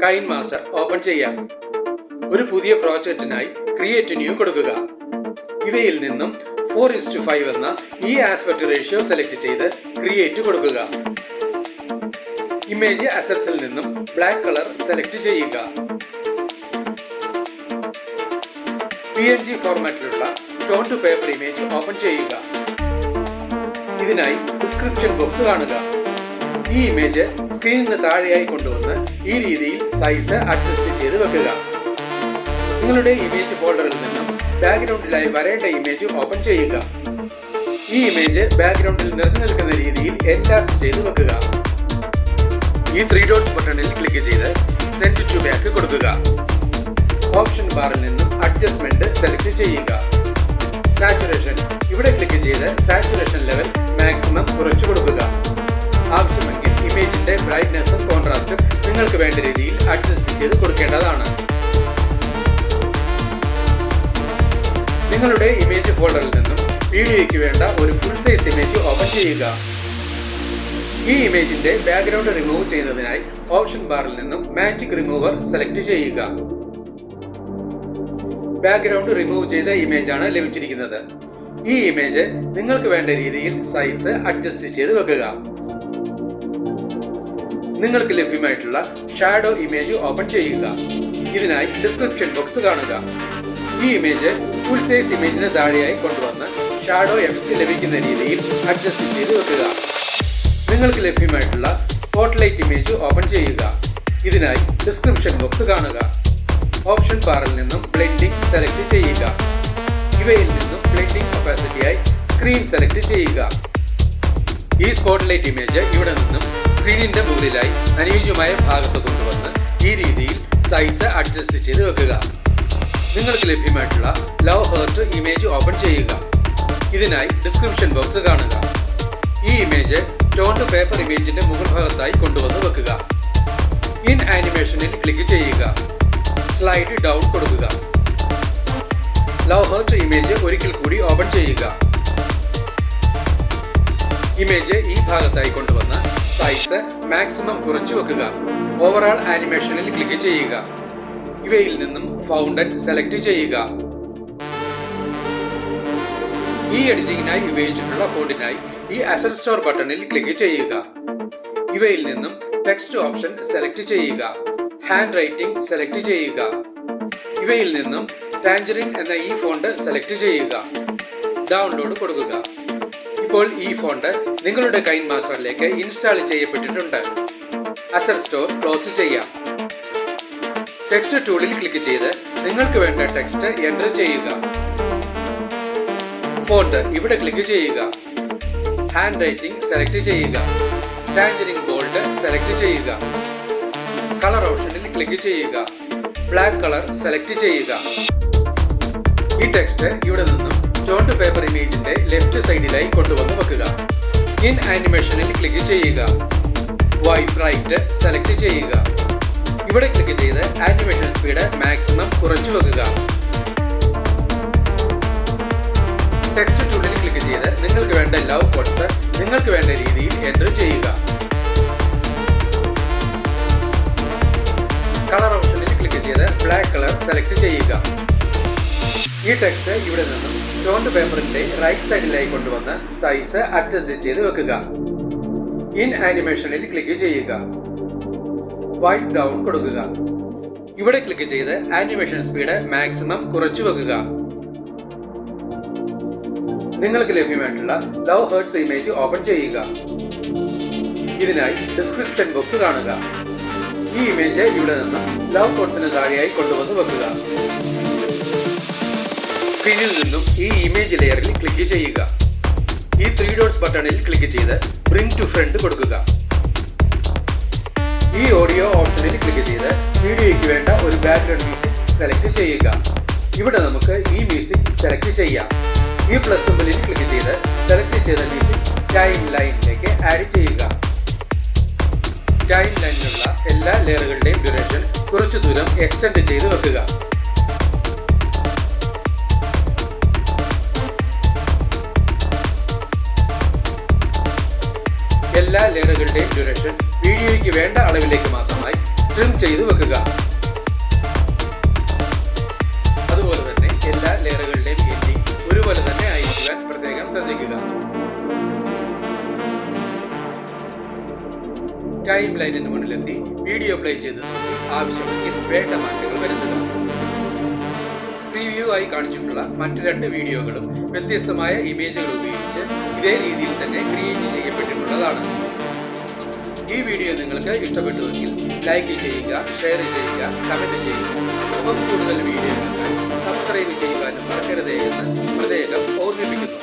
Kine master open ചെയ്യാം. ഒരു പുതിയ പ്രോജക്റ്റിനായി ക്രിയേറ്റ് ന്യൂ കൊടുക്കുക. ഇവയിൽ നിന്നും 4:5 എന്ന ഈ ആസ്പെക്ട് റേഷ്യോ സെലക്ട് ചെയ്ത് ക്രിയേറ്റ് കൊടുക്കുക. ഇമേജ് അസറ്റ്സിൽ നിന്നും ബ്ലാക്ക് കളർ സെലക്ട് ചെയ്യുക. PNG ഫോർമാറ്റിലുള്ള tone to paper image open ചെയ്യുക. ഇതിനായി ഡിസ്ക്രിപ്ഷൻ ബോക്സ് കാണുക. ഈ ഇമേജ് സ്ക്രീനിന് താഴെയായി കൊണ്ടുവന്ന് ഈ രീതിയിൽ സൈസ് അഡ്ജസ്റ്റ് ചെയ്ത് വെക്കുക. നിങ്ങളുടെ ഇമേജ് ഫോൾഡറിൽ നിന്നും ബാക്ക്ഗ്രൗണ്ടിലായി വരേണ്ട ഇമേജ് ഓപ്പൺ ചെയ്യുക. ഈ ഇമേജ് ബാക്ക്ഗ്രൗണ്ടിൽ നിറഞ്ഞു നിൽക്കുന്ന രീതിയിൽ എൻലാർജ് ചെയ്ത് വെക്കുക. ഈ 3 ഡോട്ട്സ് ബട്ടണിൽ ക്ലിക്ക് ചെയ്ത് സെൻഡ് ടു ബാക്ക് കൊടുക്കുക. ഓപ്ഷൻ ബാറിൽ നിന്നും അഡ്ജസ്റ്റ്മെന്റ് സെലക്ട് ചെയ്യുക. സാച്ചുറേഷൻ ഇവിടെ ക്ലിക്ക് ചെയ്ത് സാച്ചുറേഷൻ ലെവൽ മാക്സിമം കുറച്ചു കൊടുക്കുക. ആവശ്യമെങ്കിൽ ഇമേജിന്റെ ബ്രൈറ്റ്നെസ്സും കോൺട്രാസ്റ്റും നിങ്ങൾക്ക് വേണ്ട രീതിയിൽ അഡ്ജസ്റ്റ് ചെയ്ത് കൊടുക്കേണ്ടതാണ്. നിങ്ങളുടെ ഇമേജ് ഫോൾഡറിൽ നിന്നും വീഡിയോയ്ക്ക് വേണ്ട ഒരു ഫുൾ സൈസ് ഇമേജ് ഓപ്പൺ ചെയ്യുക. ഈ ഇമേജിന്റെ ബാക്ക്ഗ്രൗണ്ട് റിമൂവ് ചെയ്യുന്നതിനായി ഓപ്ഷൻ ബാറിൽ നിന്നും മാജിക് റിമൂവർ സെലക്ട് ചെയ്യുക. ബാക്ക്ഗ്രൗണ്ട് റിമൂവ് ചെയ്ത ഇമേജാണ് ലഭിച്ചിരിക്കുന്നത്. ഈ ഇമേജ് നിങ്ങൾക്ക് വേണ്ട രീതിയിൽ സൈസ് അഡ്ജസ്റ്റ് ചെയ്ത് വെക്കുക. നിങ്ങൾക്ക് ലഭ്യമായിട്ടുള്ള ഷാഡോ ഇമേജ് ഓപ്പൺ ചെയ്യുക. ഇതിനായി ഡിസ്ക്രിപ്ഷൻ ബോക്സ് കാണുക. ഈ ഇമേജ് ഫുൾ സൈസ് ഇമേജിന് താഴെയായി കൊണ്ടുവന്ന് ഷാഡോ എഫക്റ്റ് ലഭിക്കുന്ന രീതിയിൽ അഡ്ജസ്റ്റ് ചെയ്ത് വെക്കുക. നിങ്ങൾക്ക് ലഭ്യമായിട്ടുള്ള സ്പോട്ട്ലൈറ്റ് ഇമേജ് ഓപ്പൺ ചെയ്യുക. ഇതിനായി ഡിസ്ക്രിപ്ഷൻ ബോക്സ് കാണുക. ഓപ്ഷൻ ബാറിൽ നിന്നും ബ്ലെൻഡിംഗ് സെലക്ട് ചെയ്യുക. ഇവയിൽ നിന്നും ബ്ലെൻഡിംഗ് ഒപ്പാസിറ്റിയായി സ്ക്രീൻ സെലക്ട് ചെയ്യുക. ഈ സ്പോട്ട്ലൈറ്റ് ഇമേജ് ഇവിടെ നിന്നും സ്ക്രീനിന്റെ മുകളിലായി അനുയോജ്യമായ ഭാഗത്ത് കൊണ്ടുവന്ന് ഈ രീതിയിൽ സൈസ് അഡ്ജസ്റ്റ് ചെയ്ത് വെക്കുക. നിങ്ങൾക്ക് ലഭ്യമായിട്ടുള്ള ലവ് ഹേർട്ട് ഇമേജ് ഓപ്പൺ ചെയ്യുക. ഇതിനായി ഡിസ്ക്രിപ്ഷൻ ബോക്സ് കാണുക. ഈ ഇമേജ് ടോൺ ടു പേപ്പർ ഇമേജിന്റെ മുകൾ ഭാഗത്തായി കൊണ്ടുവന്ന് വെക്കുക. ഇൻ ആനിമേഷനിൽ ക്ലിക്ക് ചെയ്യുക. സ്ലൈഡ് ഡൗൺ കൊടുക്കുക. ലവ് ഹേർട്ട് ഇമേജ് ഒരിക്കൽ കൂടി ഓപ്പൺ ചെയ്യുക. ഇമേജ് ഈ ഭാഗത്തായി കൊണ്ടുവന്ന് സൈസ് മാക്സിമം കുറച്ചു വെക്കുക. ഓവറാൾ ആനിമേഷനിൽ ക്ലിക്ക് ചെയ്യുക. ഇവയിൽ നിന്നും ഫൗണ്ടൻ സെലക്ട് ചെയ്യുക. ഈ എഡിറ്റിംഗിനായി ഉപയോഗിച്ചിട്ടുള്ള ഫോണ്ടിനായി ഈ അസറ്റ് സ്റ്റോർ ബട്ടണിൽ ക്ലിക്ക് ചെയ്യുക. ഇവയിൽ നിന്നും ടെക്സ്റ്റ് ഓപ്ഷൻ സെലക്ട് ചെയ്യുക. ഹാൻഡ് റൈറ്റിംഗ് സെലക്ട് ചെയ്യുക. ഇവയിൽ നിന്നും ടാഞ്ചറിൻ എന്ന ഈ ഫോണ്ട് സെലക്ട് ചെയ്യുക. ഡൗൺലോഡ് കൊടുക്കുക. ഇപ്പോൾ ഈ ഫോണ്ട് നിങ്ങളുടെ കൈൻ മാസ്റ്ററിലേക്ക് ഇൻസ്റ്റാൾ ചെയ്യപ്പെട്ടിട്ടുണ്ട്. അസറ്റ് സ്റ്റോർ ക്ലോസ് ചെയ്യാം. ടെക്സ്റ്റ് ടൂളിൽ ക്ലിക്ക് ചെയ്ത് നിങ്ങൾക്ക് വേണ്ട ടെക്സ്റ്റ് എൻ്റർ ചെയ്യുക. ഫോണ്ട് ഇവിടെ ക്ലിക്ക് ചെയ്യുക. ഹാൻഡ് റൈറ്റിംഗ് സെലക്ട് ചെയ്യുക. ടാഞ്ചറിൻ ബോൾഡ് സെലക്ട് ചെയ്യുക. കളർ ഓപ്ഷനിൽ ക്ലിക്ക് ചെയ്യുക. ബ്ലാക്ക് കളർ സെലക്ട് ചെയ്യുക. ഈ ടെക്സ്റ്റ് ഇവിടെ നിന്നും ടോൺ ടു പേപ്പർ ഇമേജിന്റെ ലെഫ്റ്റ് സൈഡിലായി കൊണ്ടുവന്ന് വെക്കുക. ഇൻ ആനിമേഷനിൽ ക്ലിക്ക് ചെയ്യുക. വൈറ്റ് ബ്രൈറ്റ് സെലക്ട് ചെയ്യുക. ഇവിടെ ക്ലിക്ക് ചെയ്ത് ആനിമേഷൻ സ്പീഡ് മാക്സിമം കുറച്ചു വെക്കുക. ടെക്സ്റ്റ് ടൂളിൽ ക്ലിക്ക് ചെയ്ത് നിങ്ങൾക്ക് വേണ്ട ലവ് കോഡ്സ് നിങ്ങൾക്ക് വേണ്ട രീതിയിൽ എൻ്റർ ചെയ്യുക. കളർ ഓപ്ഷനിൽ ക്ലിക്ക് ചെയ്ത് ബ്ലാക്ക് കളർ സെലക്ട് ചെയ്യുക. ഈ ടെക്സ്റ്റ് ഇവിടെ നിന്നും ടോൺ ടു പേപ്പറിന്റെ റൈറ്റ് സൈഡിലായി കൊണ്ടുവന്ന് സൈസ് അഡ്ജസ്റ്റ് ചെയ്ത് വെക്കുക. ഇൻ ആനിമേഷനിൽ ക്ലിക്ക് ചെയ്യുക. വൈറ്റ് ഡൗൺ കൊടുക്കുക. ഇവിടെ ക്ലിക്ക് ചെയ്ത് ആനിമേഷൻ സ്പീഡ് മാക്സിമം കുറച്ചു വെക്കുക. നിങ്ങൾക്ക് ലഭ്യമായിട്ടുള്ള ലവ് ഹേർട്സ് ഇമേജ് ഓപ്പൺ ചെയ്യുക. ഇതിനായി ഡിസ്ക്രിപ്ഷൻ ബോക്സ് കാണുക. ഈ ഇമേജ് ഇവിടെ നിന്നും ലവ് കോഡ്സിന് താഴെയായി കൊണ്ടുവന്ന് വെക്കുക. സ്ക്രീനിൽ നിന്നും ഈ ഇമേജ് ലെയറിൽ ക്ലിക്ക് ചെയ്യുക. ഈ 3 ഡോട്ട്സ് ബട്ടണിൽ ക്ലിക്ക് ചെയ്ത് ബ്രിങ് ടു ഫ്രണ്ട് കൊടുക്കുക. ഈ ഓഡിയോ ഓപ്ഷനിൽ ക്ലിക്ക് ചെയ്ത് വീഡിയോയ്ക്ക് വേണ്ട ഒരു ബാക്ക്ഗ്രൗണ്ട് മ്യൂസിക് സെലക്ട് ചെയ്യുക. ഇവിടെ നമുക്ക് ഈ മ്യൂസിക് സെലക്ട് ചെയ്യാം. ഈ പ്ലസ് സിംബലിൽ ക്ലിക്ക് ചെയ്ത് സെലക്ട് ചെയ്ത മ്യൂസിക് ടൈം ലൈനിലേക്ക് ആഡ് ചെയ്യുക. ടൈം ലൈനിലുള്ള എല്ലാ ലെയറുകളുടെയും ഡ്യൂറേഷൻ കുറച്ചു ദൂരം എക്സ്റ്റെൻഡ് ചെയ്ത് വെക്കുക. എല്ലാ ലെയറുകളുടെയും ഡ്യൂറേഷൻ വീഡിയോയ്ക്ക് വേണ്ട അളവിലേക്ക് മാത്രമായി ട്രിം ചെയ്ത് വെക്കുക. അതുപോലെ തന്നെ എല്ലാ ലെയറുകളുടെയും എൻഡിങ് ഒരുപോലെ തന്നെ ആയിരിക്കുവാൻ പ്രത്യേകം ശ്രദ്ധിക്കുക. ടൈം ലൈനിന് മുന്നിലെത്തി വീഡിയോ പ്ലേ ചെയ്ത് നോക്കി ആവശ്യമെങ്കിൽ വേണ്ട മാറ്റങ്ങൾ വരുത്തുക. പ്രീവ്യൂ ആയി കാണിച്ചിട്ടുള്ള മറ്റ് 2 വീഡിയോകളും വ്യത്യസ്തമായ ഇമേജുകൾ ഉപയോഗിച്ച് ഇതേ രീതിയിൽ തന്നെ ക്രിയേറ്റ് ചെയ്യപ്പെട്ടിട്ടുള്ളതാണ്. ഈ വീഡിയോ നിങ്ങൾക്ക് ഇഷ്ടപ്പെട്ടുവെങ്കിൽ ലൈക്ക് ചെയ്യുക, ഷെയർ ചെയ്യുക, കമന്റ് ചെയ്യുക. ഒപ്പം കൂടുതൽ വീഡിയോകൾക്ക് സബ്സ്ക്രൈബ് ചെയ്യുവാനും മറക്കരുതേ എന്ന് പ്രത്യേകം ഓർമ്മിപ്പിക്കുന്നു.